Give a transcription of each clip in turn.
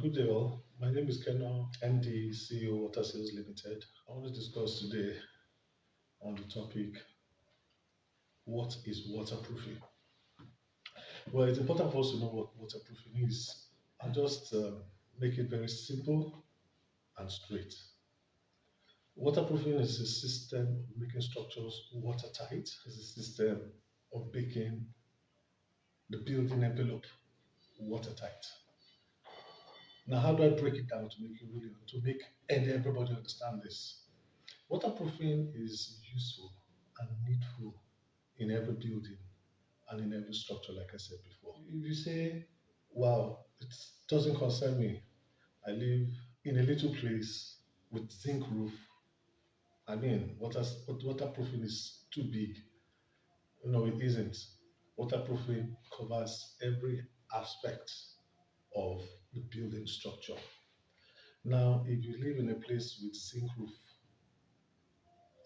Good day, all. My name is Keno, MD, CEO, Water Sales Limited. I want to discuss today on the topic, what is waterproofing? Well, it's important for us to know what waterproofing is. I'll just make it very simple and straight. Waterproofing is a system of making structures watertight. It's a system of making the building envelope watertight. Now, how do I break it down to make everybody understand this? Waterproofing is useful and needful in every building and in every structure, like I said before. If you say, wow, it doesn't concern me, I live in a little place with zinc roof. I mean, waterproofing is too big. No, it isn't. Waterproofing covers every aspect of the building structure. Now, if you live in a place with zinc roof,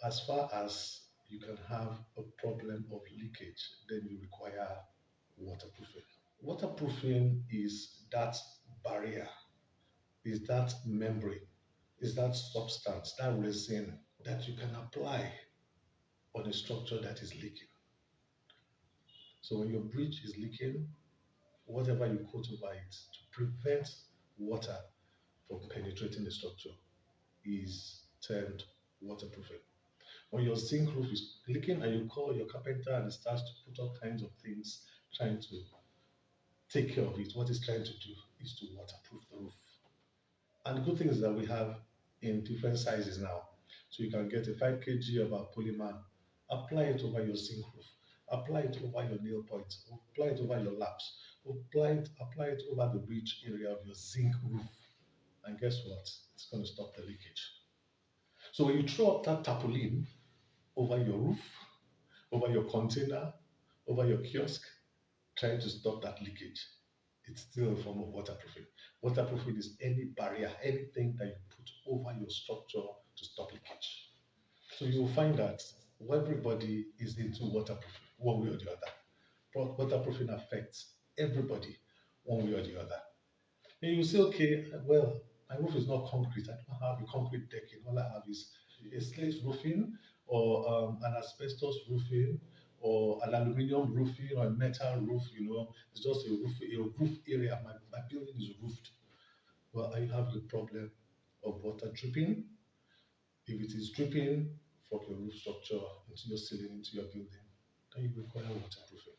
as far as you can have a problem of leakage, then you require waterproofing. Waterproofing is that barrier, is that membrane, is that substance, that resin that you can apply on a structure that is leaking. So when your bridge is leaking, whatever you coat over it to prevent water from penetrating the structure is termed waterproofing. When your zinc roof is leaking and you call your carpenter and he starts to put all kinds of things trying to take care of it, what he's trying to do is to waterproof the roof. And the good thing is that we have in different sizes now. So you can get a 5 kg of our polymer, apply it over your zinc roof, apply it over your nail points, apply it over your laps, apply it over the bridge area of your zinc roof. And guess what? It's going to stop the leakage. So when you throw up that tarpaulin over your roof, over your container, over your kiosk, trying to stop that leakage, it's still a form of waterproofing. Waterproofing is any barrier, anything that you put over your structure to stop leakage. So you will find that everybody is into waterproofing, one way or the other. But waterproofing affects everybody, one way or the other. And you say, okay, well, my roof is not concrete. I don't have a concrete decking. All I have is a slate roofing or an asbestos roofing or an aluminium roofing or a metal roof. It's just a roof area. My building is roofed. Well, I have the problem of water dripping. If it is dripping from your roof structure into your ceiling, into your building, then you require waterproofing.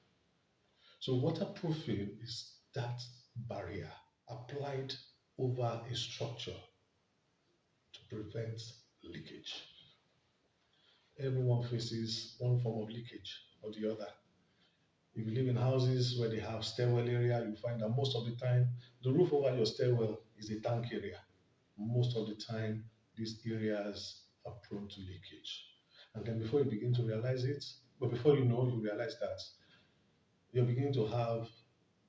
So waterproofing is that barrier applied over a structure to prevent leakage. Everyone faces one form of leakage or the other. If you live in houses where they have stairwell area, you find that most of the time the roof over your stairwell is a tank area. Most of the time, these areas are prone to leakage. And then before you begin to realize it, but before you know, you realize that you're beginning to have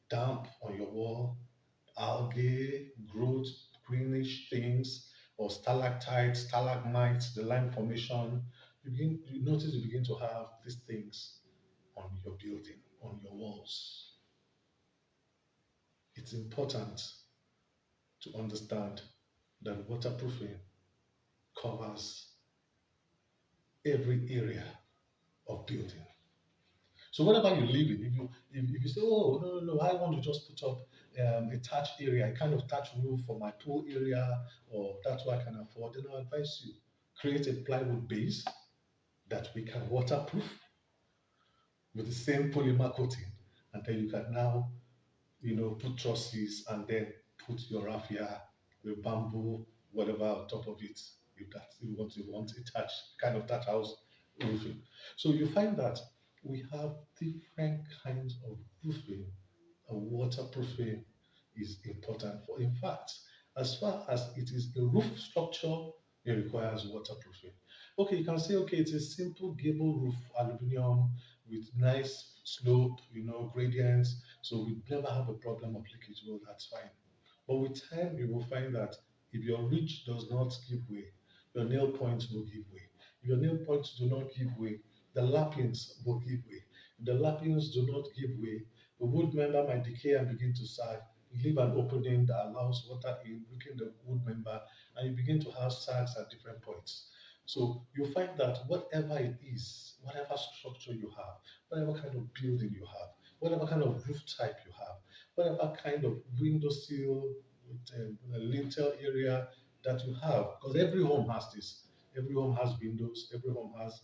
damp on your wall, algae, growth, greenish things, or stalactites, stalagmites, the lime formation. You begin to have these things on your building, on your walls. It's important to understand that waterproofing covers every area of building. So whatever you live in, if you say, oh no, I want to just put up a thatch area, a kind of thatch roof for my pool area, or that's what I can afford, then I advise you create a plywood base that we can waterproof with the same polymer coating, and then you can now, put trusses and then put your raffia, your bamboo, whatever on top of it. If that's you want a thatch kind of thatch house roofing. So you find that we have different kinds of roofing, and waterproofing is important for. In fact, as far as it is a roof structure, it requires waterproofing. Okay, you can say, okay, it's a simple gable roof, aluminium with nice slope, gradients, so we never have a problem of leakage. Well, that's fine. But with time, you will find that if your ridge does not give way, your nail points will give way. If your nail points do not give way, the lappings will give way. If the lappings do not give way, the wood member might decay and begin to sag. leave an opening that allows water in, weaken the wood member, and you begin to have sags at different points. So you find that whatever it is, whatever structure you have, whatever kind of building you have, whatever kind of roof type you have, whatever kind of window sill with a lintel area that you have, because every home has this. Every home has windows. Every home has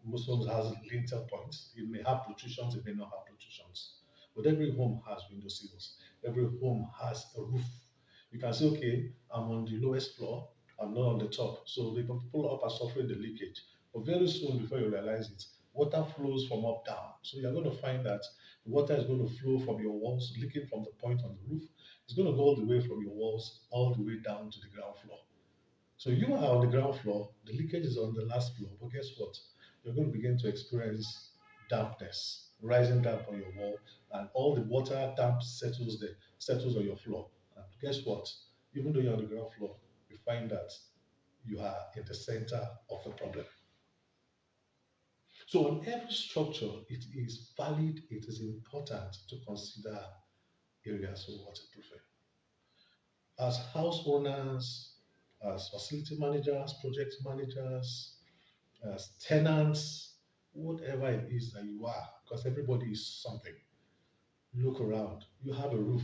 most homes has lintel points. It may have protrusions. It may not have protrusions. But every home has window sills. Every home has a roof. You can say, okay, I'm on the lowest floor. I'm not on the top. So the people up are suffering the leakage. But very soon, before you realize it, water flows from up down. So you're going to find that the water is going to flow from your walls, leaking from the point on the roof. It's going to go all the way from your walls, all the way down to the ground floor. So you are on the ground floor, the leakage is on the last floor, but guess what? You're going to begin to experience dampness, rising damp on your wall, and all the water damp settles there, settles on your floor. And guess what? Even though you're on the ground floor, you find that you are in the center of the problem. So on every structure, it is valid, it is important to consider areas of waterproofing. As house owners, as facility managers, project managers, as tenants, whatever it is that you are, because everybody is something. Look around. You have a roof,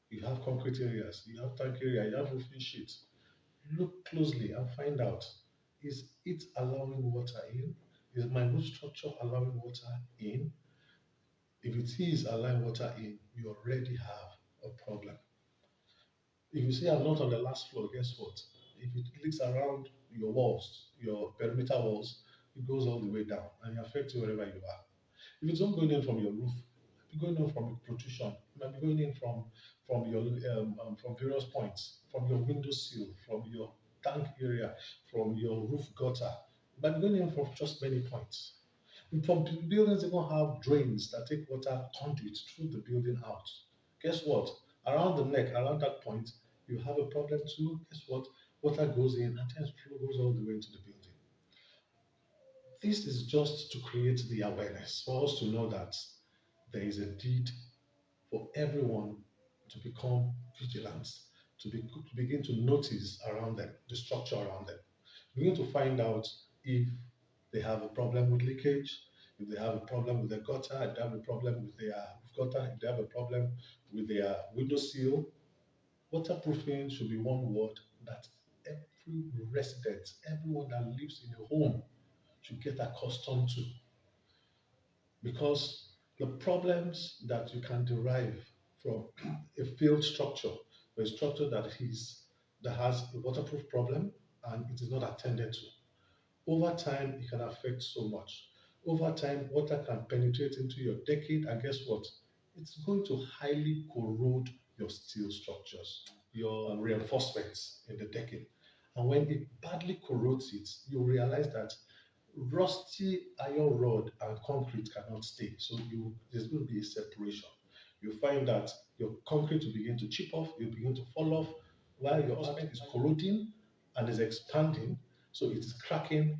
you have concrete areas, you have tank area, you have roofing sheets. Look closely and find out, is it allowing water in? Is my roof structure allowing water in? If it is allowing water in, you already have a problem. If you say I'm not on the last floor, guess what? If it leaks around your walls, your perimeter walls, it goes all the way down and it affects you wherever you are. If it's not going in from your roof, it might be going in from a protrusion, it might be going in from your from various points, from your window sill, from your tank area, from your roof gutter. It might be going in from just many points. Some buildings even have drains that take water conduit through the building out. Guess what? Around the neck, around that point, you have a problem too. Guess what? Water goes in and then flow goes all the way into the building. This is just to create the awareness for us to know that there is a need for everyone to become vigilant, to begin to notice around them, the structure around them. Begin to find out if they have a problem with leakage, if they have a problem with their gutter, if they have a problem with their gutter, if they have a problem with their window seal. Waterproofing should be one word that every resident, everyone that lives in a home should get accustomed to, because the problems that you can derive from a failed structure, a structure that has a waterproof problem and it is not attended to, over time it can affect so much. Over time, water can penetrate into your decking, and guess what? It's going to highly corrode your steel structures, your reinforcements in the decking. And when it badly corrodes it, you realize that rusty iron rod and concrete cannot stay. So there's going to be a separation. You find that your concrete will begin to chip off, you begin to fall off, while your cement is corroding and is expanding. So it is cracking,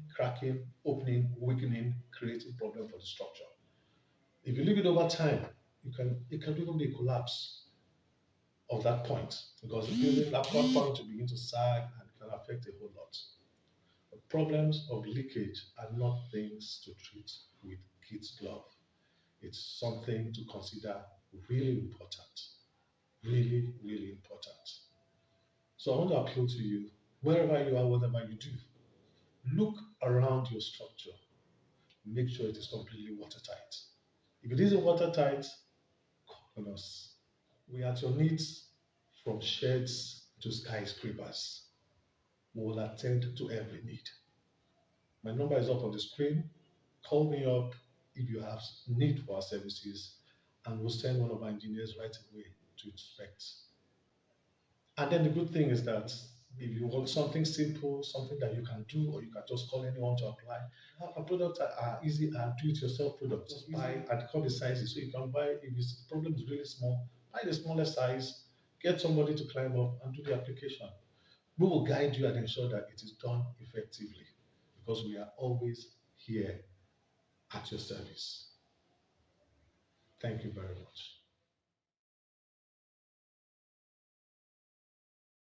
opening, weakening, creating problem for the structure. If you leave it over time, it can even be a collapse of that point, because the building that point will begin to sag and can affect a whole lot. The problems of leakage are not things to treat with kid's glove. It's something to consider really important. Really, really important. So I want to appeal to you, wherever you are, whatever you do, look around your structure. Make sure it is completely watertight. If it isn't watertight, call on us. We are at your needs, from sheds to skyscrapers. We will attend to every need. My number is up on the screen. Call me up if you have need for our services, and we'll send one of our engineers right away to inspect. And then the good thing is that if you want something simple, something that you can do, or you can just call anyone to apply, our products are easy and do-it-yourself products. Just buy and call the sizes. So you can buy, if the problem is really small, buy the smallest size, get somebody to climb up and do the application. We will guide you and ensure that it is done effectively, because we are always here at your service. Thank you very much.